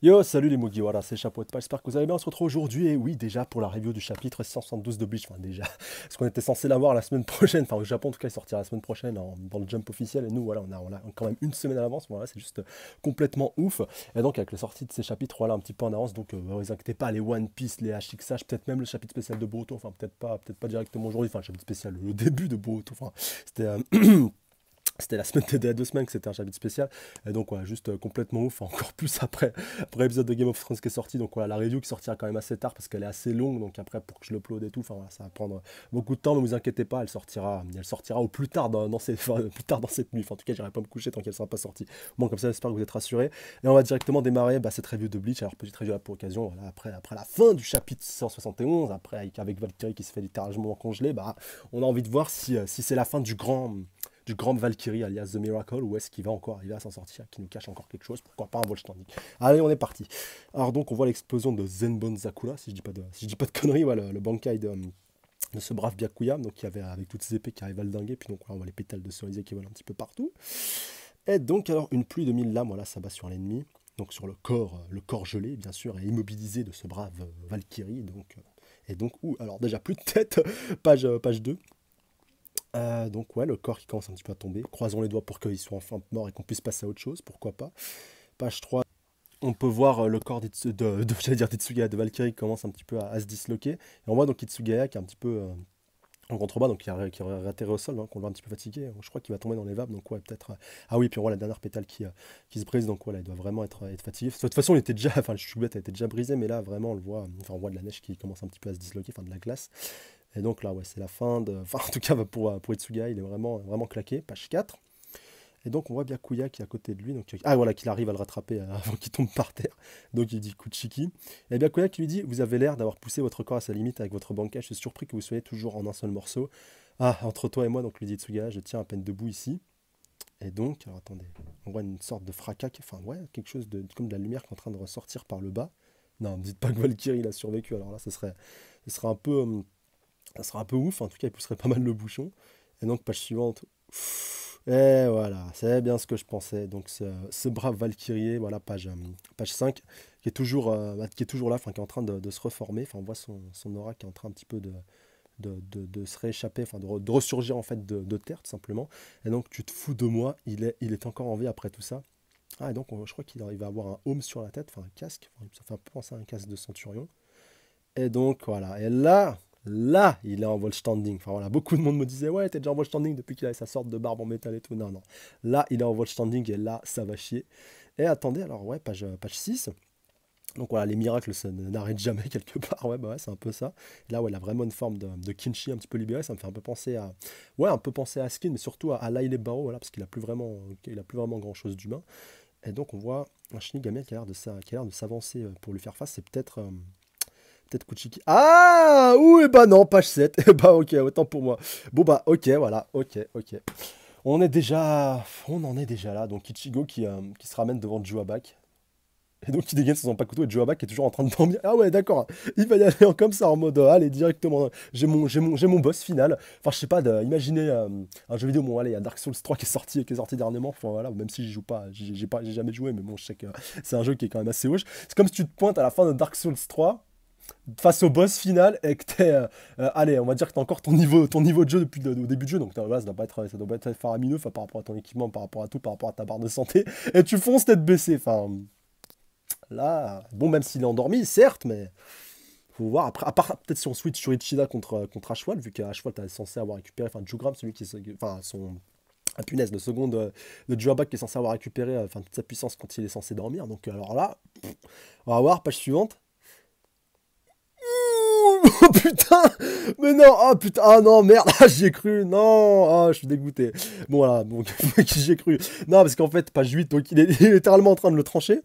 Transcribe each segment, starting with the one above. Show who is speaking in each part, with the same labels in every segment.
Speaker 1: Yo, salut les Mugi, voilà, c'est Chapeau de Page, j'espère que vous allez bien, on se retrouve aujourd'hui, et oui, déjà pour la review du chapitre 172 de Bleach, enfin déjà, parce qu'on était censé l'avoir la semaine prochaine, enfin au Japon en tout cas, il sortira la semaine prochaine dans le Jump officiel, et nous, voilà, on a quand même une semaine à l'avance, voilà, c'est juste complètement ouf, et donc avec la sortie de ces chapitres, voilà, un petit peu en avance, donc ne vous inquiétez pas, les One Piece, les HXH, peut-être même le chapitre spécial de Boruto, enfin peut-être pas directement aujourd'hui, enfin le chapitre spécial, le début de Boruto, enfin, c'était... C'était la semaine des 2 semaines que c'était un chapitre spécial. Et donc, voilà, juste complètement ouf. Encore plus après l'épisode de Game of Thrones qui est sorti. Donc, voilà, la review qui sortira quand même assez tard parce qu'elle est assez longue. Donc, après, pour que je l'upload et tout, enfin, voilà, ça va prendre beaucoup de temps. Ne vous inquiétez pas, elle sortira au plus tard plus tard dans cette nuit. Enfin, en tout cas, j'irai pas me coucher tant qu'elle sera pas sortie. Bon, comme ça, j'espère que vous êtes rassurés. Et on va directement démarrer cette review de Bleach. Alors, petite review là pour occasion. Voilà, après la fin du chapitre 171, après, avec Valkyrie qui se fait littéralement congeler, on a envie de voir si c'est la fin du grand Valkyrie alias The Miracle, ou est-ce qu'il va encore arriver à s'en sortir, qui nous cache encore quelque chose, pourquoi pas un Volstanding. Allez, on est parti. Alors donc on voit l'explosion de Zenbon Zakura, si je dis pas de conneries, voilà, le Bankai de ce brave Byakuya, donc qui avait avec toutes ses épées qui arrivent à le dinguer, puis donc là, on voit les pétales de cerisier qui volent un petit peu partout. Et donc alors une pluie de 1000 lames, voilà, s'abat sur l'ennemi, donc sur le corps gelé, bien sûr, et immobilisé de ce brave Valkyrie, et donc, alors déjà plus de tête, page 2. Donc ouais, le corps qui commence un petit peu à tomber. Croisons les doigts pour qu'il soit enfin mort et qu'on puisse passer à autre chose, pourquoi pas. Page 3, on peut voir le corps d'Itsugaya, de Valkyrie qui commence un petit peu à se disloquer. Et on voit donc Itsugaya qui est un petit peu en contrebas, donc qui aurait atterri au sol, hein, qu'on le voit un petit peu fatigué. Je crois qu'il va tomber dans les vapes, donc ouais, peut-être... Ah oui, puis on voit la dernière pétale qui se brise, donc voilà, il doit vraiment être fatigué. De toute façon, il était déjà... Enfin, le chouchou-bête était déjà brisé, mais là, vraiment, on le voit... Enfin, on voit de la neige qui commence un petit peu à se disloquer, enfin de la glace. Et donc là, ouais, c'est la fin de... Enfin, en tout cas, pour Itsugaya, il est vraiment, vraiment claqué. Page 4. Et donc, on voit Byakuya qui est à côté de lui. Donc, voilà, qu'il arrive à le rattraper avant qu'il tombe par terre. Donc, il dit Kuchiki. Et Byakuya qui lui dit: vous avez l'air d'avoir poussé votre corps à sa limite avec votre bankai. Je suis surpris que vous soyez toujours en un seul morceau. Ah, entre toi et moi, donc lui dit Tsugaya, je tiens à peine debout ici. Et donc, alors attendez, on voit une sorte de fracas, enfin, ouais, quelque chose comme de la lumière qui est en train de ressortir par le bas. Non, ne me dites pas que Valkyrie il a survécu. Alors là, ce serait un peu. Ça serait un peu ouf, en tout cas il pousserait pas mal le bouchon. Et donc page suivante. Et voilà, c'est bien ce que je pensais. Donc ce brave Valkyrie, voilà, page 5, qui est toujours là, enfin qui est en train de se reformer. Enfin on voit son aura qui est en train un petit peu de se rééchapper, enfin de ressurgir en fait de terre tout simplement. Et donc tu te fous de moi, il est encore en vie après tout ça. Ah et donc je crois qu'il arrive à avoir un home sur la tête, enfin un casque, enfin, ça fait un peu penser à un casque de centurion. Et donc voilà, et là, il est en Volstanding. Enfin voilà, beaucoup de monde me disait: ouais, t'es déjà en Volstanding depuis qu'il a sa sorte de barbe en métal et tout. Non, non. Là, il est en Volstanding et là, ça va chier. Et attendez, alors ouais, page 6. Donc voilà, les miracles, ça n'arrête jamais quelque part. Ouais, bah ouais, c'est un peu ça. Et là, ouais, il a vraiment une forme de Kinshi un petit peu libéré. Ça me fait un peu penser à. Ouais, un peu penser à Skin, mais surtout à Laile Bao, voilà, parce qu'il a plus vraiment grand-chose d'humain. Et donc, on voit un Shinigami qui a l'air de s'avancer pour lui faire face. C'est peut-être Kuchiki. Ah oui, bah non, page 7. Bah ok, autant pour moi. Bon bah ok, voilà, ok. On en est déjà là. Donc Ichigo qui se ramène devant Juabak. Et donc il dégaine son Zanpakuto et Juabak est toujours en train de dormir. Ah ouais, d'accord. Il va y aller comme ça en mode allez directement. J'ai mon boss final. Enfin je sais pas, imaginez un jeu vidéo. Bon allez, il y a Dark Souls 3 qui est sorti dernièrement. Enfin voilà, même si j'y joue pas, j'ai jamais joué, mais bon je sais que c'est un jeu qui est quand même assez wesh. C'est comme si tu te pointes à la fin de Dark Souls 3 face au boss final et que allez, on va dire que t'as encore ton niveau de jeu depuis au début du jeu, donc voilà, ça doit pas être faramineux, enfin, par rapport à ton équipement, par rapport à tout, par rapport à ta barre de santé, et tu fonces tête baissée, enfin, là, bon, même s'il est endormi, certes, mais faut voir, après, à part peut-être si on switch sur Ichida contre Ashwal, vu qu'Ashwal t'es censé avoir récupéré, enfin, Jugram, celui qui enfin, ah, punaise, le second de Juabak qui est censé avoir récupéré enfin, toute sa puissance quand il est censé dormir, donc alors là, on va voir, page suivante. Oh putain. Mais non. Oh putain. Ah non, merde. Ah, j'y ai cru. Non. Ah, je suis dégoûté. Bon, voilà. Donc, j'y ai cru. Non, parce qu'en fait, page 8, donc il est littéralement en train de le trancher.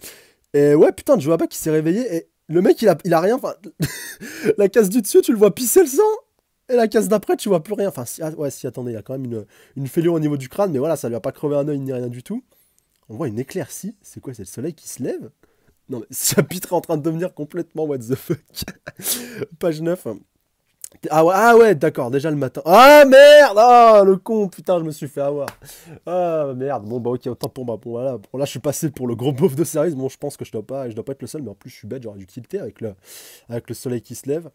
Speaker 1: Et ouais, putain, Joaba qui s'est réveillé. Et le mec, il a rien. Enfin, la case du dessus, tu le vois pisser le sang. Et la case d'après, tu vois plus rien. Enfin, ouais, si, attendez, il y a quand même une fêlure au niveau du crâne. Mais voilà, ça lui a pas crevé un œil ni rien du tout. On voit une éclaircie. C'est quoi? C'est le soleil qui se lève? Non, mais ce chapitre est en train de devenir complètement what the fuck. Page 9. Ah ouais, d'accord, déjà le matin. Ah merde! Ah le con, putain, je me suis fait avoir. Ah merde, bon bah ok, autant pour moi. Bon voilà, bon, là je suis passé pour le gros beauf de service. Bon, je pense que je dois pas être le seul, mais en plus je suis bête, j'aurais dû tilter avec le soleil qui se lève.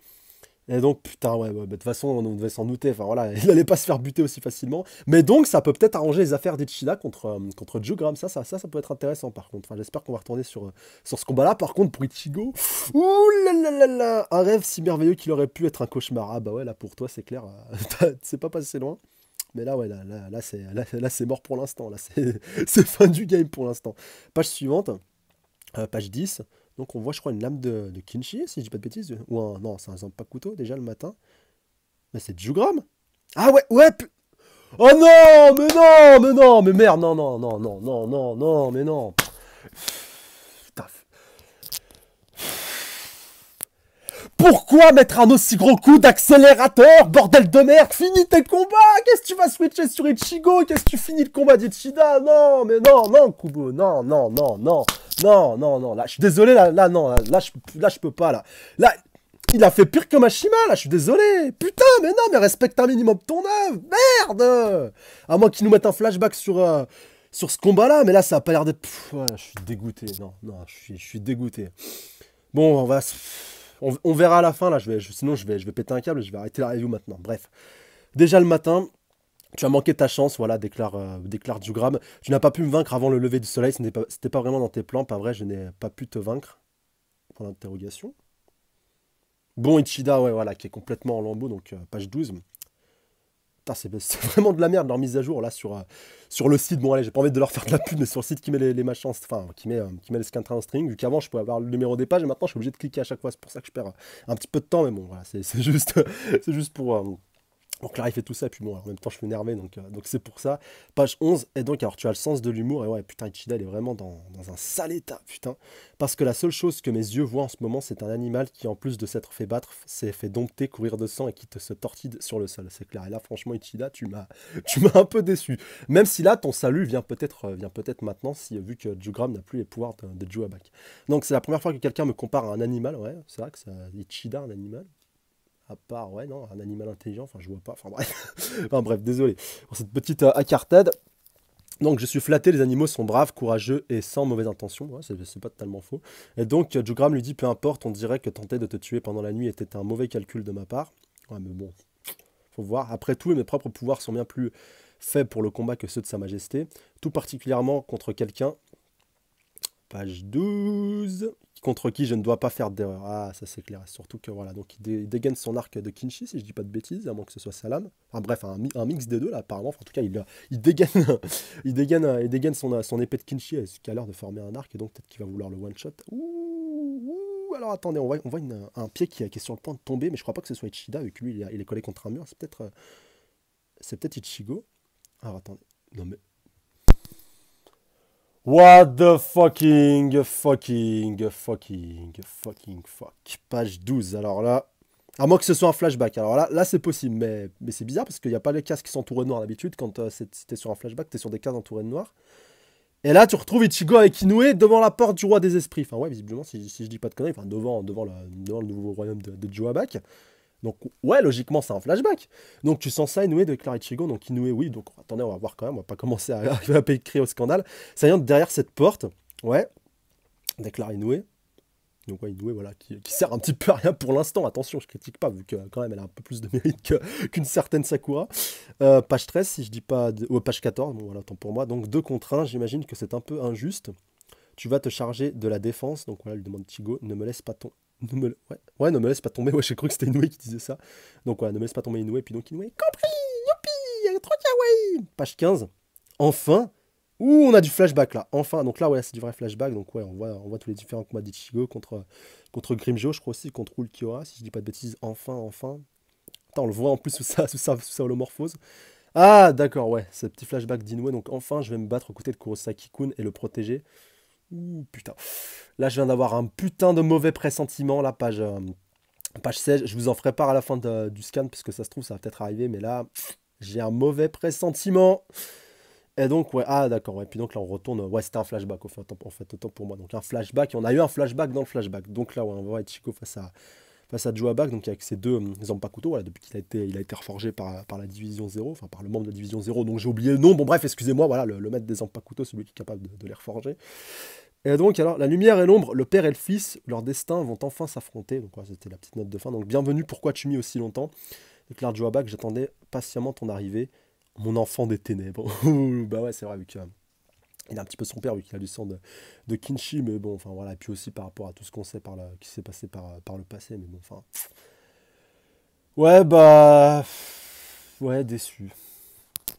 Speaker 1: Et donc, putain, ouais, bah, de toute façon, on devait s'en douter. Enfin, voilà, il allait pas se faire buter aussi facilement. Mais donc, ça peut peut-être arranger les affaires d'Ichida contre Jugram. Ça peut être intéressant, par contre. Enfin, j'espère qu'on va retourner sur ce combat-là. Par contre, pour Ichigo, ouh là là là là, un rêve si merveilleux qu'il aurait pu être un cauchemar. Ah bah ouais, là, pour toi, c'est clair. C'est pas passé loin. Mais là, ouais, là, c'est mort pour l'instant. Là, c'est fin du game pour l'instant. Page suivante. Page 10. Donc on voit, je crois, une lame de Kinshi, si je dis pas de bêtises. Ou un. Non, c'est un Zanpakuto déjà le matin. Mais c'est Jugram. Ah ouais, ouais. Oh non, mais non, mais non, mais merde, non, non, non, non, non, non, non, mais non. Putain. Pourquoi mettre un aussi gros coup d'accélérateur, bordel de merde? Finis tes combats. Qu'est-ce que tu vas switcher sur Ichigo? Qu'est-ce que tu finis le combat d'Ichida? Non, mais non, non, Kubo, non, non, non, non. Non, non, non, là, je suis désolé, là, non, là, je peux pas, là. Là, il a fait pire que Mashima, là, je suis désolé. Putain, mais non, mais respecte un minimum ton œuvre, merde. À moins qu'ils nous mettent un flashback sur ce combat-là, mais là, ça a pas l'air d'être... Ouais, je suis dégoûté, non, non, je suis dégoûté. Bon, on verra à la fin, là, sinon je vais péter un câble, je vais arrêter la review maintenant. Bref, déjà le matin... Tu as manqué ta chance, voilà, déclare Jugram. Tu n'as pas pu me vaincre avant le lever du soleil, c'était pas vraiment dans tes plans, pas vrai, je n'ai pas pu te vaincre. Point d'interrogation. Bon, Ichida, ouais, voilà, qui est complètement en lambeaux, donc page 12. Putain, c'est vraiment de la merde leur mise à jour là sur le site. Bon, allez, j'ai pas envie de leur faire de la pub, mais sur le site qui met les machins, enfin, qui met les scans en string, vu qu'avant je pouvais avoir le numéro des pages, et maintenant je suis obligé de cliquer à chaque fois. C'est pour ça que je perds un petit peu de temps, mais bon, voilà, c'est juste, c'est juste pour clarifier tout ça, et puis bon, en même temps je suis énervé, donc c'est pour ça. Page 11, et donc alors tu as le sens de l'humour, et ouais, putain, Ichida il est vraiment dans un sale état, putain. Parce que la seule chose que mes yeux voient en ce moment, c'est un animal qui, en plus de s'être fait battre, s'est fait dompter, courir de sang, et qui se tortille sur le sol, c'est clair. Et là, franchement, Ichida, tu m'as un peu déçu. Même si là, ton salut vient peut-être maintenant, vu que Jugram n'a plus les pouvoirs de Juabak. Donc c'est la première fois que quelqu'un me compare à un animal, ouais, c'est vrai que c'est Ichida, un animal. À part, ouais, non, un animal intelligent, enfin, je vois pas, enfin bref. Enfin bref, désolé pour cette petite incartade. Donc, je suis flatté, les animaux sont braves, courageux et sans mauvaise intention. Ouais, c'est pas totalement faux. Et donc, Jugram lui dit, peu importe, on dirait que tenter de te tuer pendant la nuit était un mauvais calcul de ma part. Ouais, mais bon, faut voir. Après tout, mes propres pouvoirs sont bien plus faibles pour le combat que ceux de Sa Majesté. Tout particulièrement contre quelqu'un. Page 12. Contre qui je ne dois pas faire d'erreur. Ah, ça c'est clair. Surtout que voilà, donc il dégaine son arc de Kinshi, si je dis pas de bêtises, à moins que ce soit sa lame. Enfin bref, un mix des deux là, apparemment. Enfin, en tout cas, il dégaine, il dégaine son épée de Kinshi, ce qui a l'air de former un arc, et donc peut-être qu'il va vouloir le one-shot. Ouh, alors attendez, on voit un pied qui est sur le point de tomber, mais je crois pas que ce soit Ichida, vu que lui il est collé contre un mur. C'est peut-être Ichigo. Alors attendez. Non mais. What the fuck. Page 12. Alors là, à moins que ce soit un flashback. Alors là c'est possible, mais c'est bizarre parce qu'il n'y a pas les cases qui sont entourées de noir d'habitude. Quand t'es sur un flashback, t'es sur des cases entourées de noir. Et là, tu retrouves Ichigo avec Inoue devant la porte du roi des esprits. Enfin, ouais, visiblement, si je dis pas de conneries, enfin, devant le nouveau royaume de Joabak. Donc, ouais, logiquement, c'est un flashback. Donc, tu sens ça, Inoue déclare Ichigo. Donc, Inoue, oui. Donc, attendez, on va voir quand même. On va pas commencer à payer de crier au scandale. Ça vient de derrière cette porte. Ouais, déclare Inoue. Donc, ouais, Inoue, voilà, qui sert un petit peu à rien pour l'instant. Attention, je critique pas, vu que quand même, elle a un peu plus de mérite qu'une certaine Sakura. Page 13, si je dis pas. Page 14, bon, voilà, tant pour moi. Donc, 2 contre 1, j'imagine que c'est un peu injuste. Tu vas te charger de la défense. Donc, voilà, lui demande Ichigo. Ne me laisse pas tomber. Ouais, ne me laisse pas tomber. Ouais, j'ai cru que c'était Inoue qui disait ça. Donc, voilà, ne me laisse pas tomber Inoue. Et puis, donc, Inoue, compris, youpi, trop kawaii. Page 15. Enfin. Ouh, on a du flashback là. Enfin, donc là, ouais, c'est du vrai flashback. Donc, ouais, on voit tous les différents combats d'Ichigo contre Grimmjow, je crois aussi, contre Ulquiorra, si je dis pas de bêtises. Enfin. Attends, on le voit en plus sous sa holomorphose. Ah, d'accord, ouais, ce petit flashback d'Inoue. Donc, enfin, je vais me battre aux côtés de Kurosaki-kun et le protéger. Ouh, putain. Là, je viens d'avoir un putain de mauvais pressentiment, la page 16. Je vous en ferai part à la fin du scan, parce que ça se trouve, ça va peut-être arriver. Mais là, j'ai un mauvais pressentiment. Et donc, ouais, ah d'accord, ouais. Puis donc là, on retourne. Ouais, c'était un flashback, en fait, autant pour moi. Donc, un flashback, et on a eu un flashback dans le flashback. Donc là, ouais, on va voir Ichigo face face à Joabak, donc avec ses deux Zanpakuto, voilà, depuis qu'il a été reforgé par la division 0, enfin par le membre de la division 0, donc j'ai oublié le nom, bon bref, excusez-moi, voilà, le maître des Zanpakuto, celui qui est capable de les reforger. Et donc, alors, la lumière et l'ombre, le père et le fils, leurs destins vont enfin s'affronter. Donc, voilà, c'était la petite note de fin. Donc, bienvenue, pourquoi tu mis aussi longtemps? Déclare Joabak, j'attendais patiemment ton arrivée, mon enfant des ténèbres. Bah ouais, c'est vrai, vu qu'il a un petit peu son père, vu qu'il a du sang de Kinshi, mais bon, enfin voilà. Et puis aussi par rapport à tout ce qu'on sait qui s'est passé par le passé, mais bon, enfin. Ouais, bah. Ouais, déçu.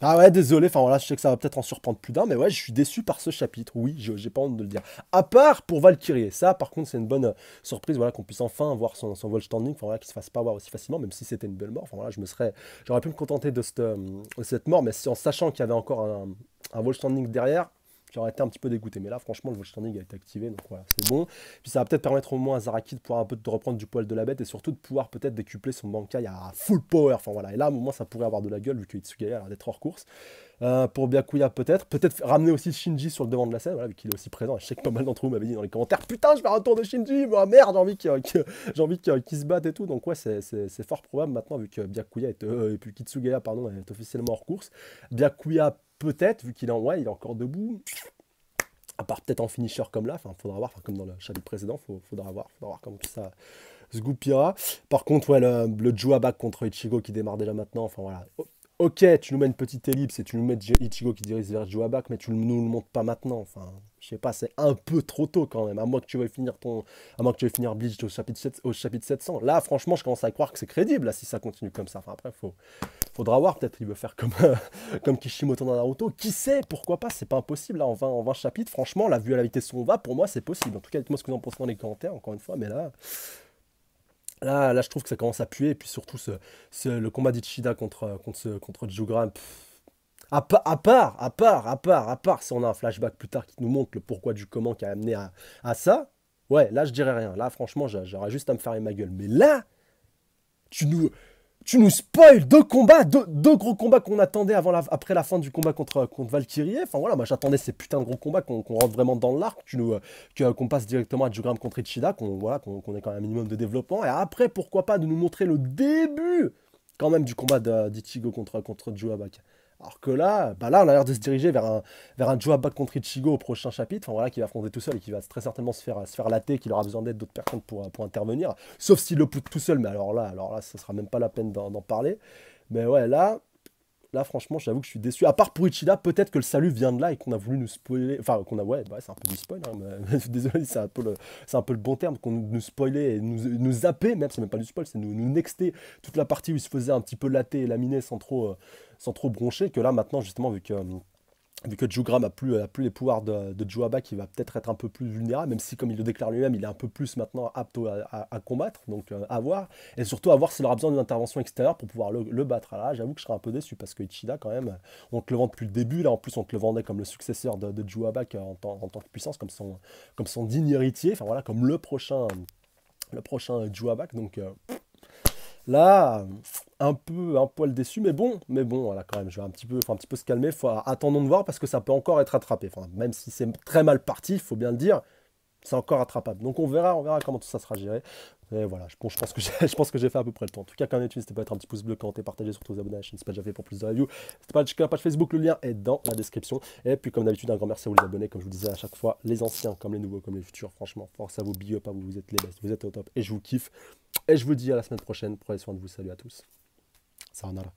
Speaker 1: Ah ouais, désolé, enfin voilà, je sais que ça va peut-être en surprendre plus d'un, mais ouais, je suis déçu par ce chapitre, oui, j'ai pas honte de le dire. À part pour Valkyrie, ça par contre c'est une bonne surprise, voilà, qu'on puisse enfin voir son Volstanding, enfin voilà, qu'il se fasse pas voir aussi facilement, même si c'était une belle mort, enfin voilà, j'aurais pu me contenter de cette mort, mais en sachant qu'il y avait encore un Volstanding derrière, j'aurais été un petit peu dégoûté, mais là franchement le Volstanding a été activé, donc voilà, c'est bon. Puis ça va peut-être permettre au moins à Zaraki de pouvoir un peu de reprendre du poil de la bête, et surtout de pouvoir peut-être décupler son Bankai à full power, enfin voilà, et là au moins ça pourrait avoir de la gueule, vu que Itsugaya a l'air d'être hors course. Pour Byakuya peut-être ramener aussi Shinji sur le devant de la scène, voilà, vu qu'il est aussi présent. Je sais que pas mal d'entre vous m'avaient dit dans les commentaires, putain, je vais un retour de Shinji, moi merde, j'ai envie qu'il se batte et tout. Donc ouais, c'est fort probable maintenant, vu que Byakuya et puis Kitsugaya pardon, est officiellement hors course. Byakuya peut-être, vu qu'il il est encore debout. À part peut-être en finisher comme là, enfin faudra voir, comme dans le chapitre précédent, faudra voir comment tout ça se goupillera. Par contre, ouais, le Juabak contre Ichigo qui démarre déjà maintenant, enfin voilà. Ok, tu nous mets une petite ellipse et tu nous mets Ichigo qui dirige vers Juabak, mais tu nous le montres pas maintenant. Enfin, je sais pas, c'est un peu trop tôt quand même. À moins que tu veuilles finir Bleach au chapitre 700. Là, franchement, je commence à croire que c'est crédible là, si ça continue comme ça. Enfin, après, faudra voir. Peut-être qu'il veut faire comme Kishimoto dans Naruto. Qui sait? Pourquoi pas? C'est pas impossible là en 20 chapitres. Franchement, la vue à la vitesse où on va, pour moi, c'est possible. En tout cas, dites-moi ce que vous en pensez dans les commentaires, encore une fois. Mais là, je trouve que ça commence à puer. Et puis surtout, le combat d'Ichida contre Jugram. À part, si on a un flashback plus tard qui nous montre le pourquoi du comment qui a amené à ça, ouais, là, je dirais rien. Là, franchement, j'aurais juste à me fermer ma gueule. Mais là, tu nous, tu nous spoil deux gros combats qu'on attendait après la fin du combat contre Valkyrie. Enfin voilà, moi j'attendais ces putains de gros combats qu'on rentre vraiment dans l'arc, qu'on passe directement à Jugram contre Ichida, qu'on ait quand même un minimum de développement. Et après, pourquoi pas de nous montrer le début quand même du combat d'Ichigo contre Juabak. Alors que là, on a l'air de se diriger vers un Juabak contre Ichigo au prochain chapitre, enfin, voilà, qui va affronter tout seul et qui va très certainement se faire latter, qu'il aura besoin d'aide d'autres personnes pour intervenir. Sauf s'il le pousse tout seul, mais alors là, ça sera même pas la peine d'en parler. Mais ouais, là, franchement, j'avoue que je suis déçu. À part pour Ichida, peut-être que le salut vient de là et qu'on a voulu nous spoiler. Enfin, ouais, c'est un peu du spoil, hein, mais désolé, c'est un peu le bon terme, qu'on nous spoiler et nous zapper, même, c'est même pas du spoil, c'est nous nexter toute la partie où il se faisait un petit peu latter et laminer sans trop broncher, que là, maintenant, justement, vu que Jugram a plus les pouvoirs de Juabak, il va peut-être être un peu plus vulnérable, même si, comme il le déclare lui-même, il est un peu plus maintenant apte à combattre, donc à voir. Et surtout à voir s'il aura besoin d'une intervention extérieure pour pouvoir le battre. Là, j'avoue que je serais un peu déçu, parce que Ichida, quand même, on te le vend depuis le début. Là, en plus, on te le vendait comme le successeur de Juabak en tant que puissance, comme son digne héritier, enfin voilà, comme le prochain Juabak, donc... Là, un poil déçu, mais bon, voilà, quand même, faut un petit peu se calmer. Attendons de voir parce que ça peut encore être attrapé. Enfin, même si c'est très mal parti, il faut bien le dire, c'est encore attrapable. Donc on verra comment tout ça sera géré. Et voilà, je pense que j'ai fait à peu près le temps. En tout cas, qu'en est-il? N'hésitez pas à mettre un petit pouce bleu, commenter, partager, surtout vous abonner à la chaîne si ce n'est pas déjà fait pour plus de reviews. N'hésitez pas à checker la page Facebook, le lien est dans la description. Et puis comme d'habitude, un grand merci à vous les abonnés, comme je vous disais à chaque fois, les anciens comme les nouveaux, comme les futurs. Franchement, force à vous, big up à vous, vous êtes les best, vous êtes au top et je vous kiffe. Et je vous dis à la semaine prochaine, prenez soin de vous, salut à tous. Sayonara.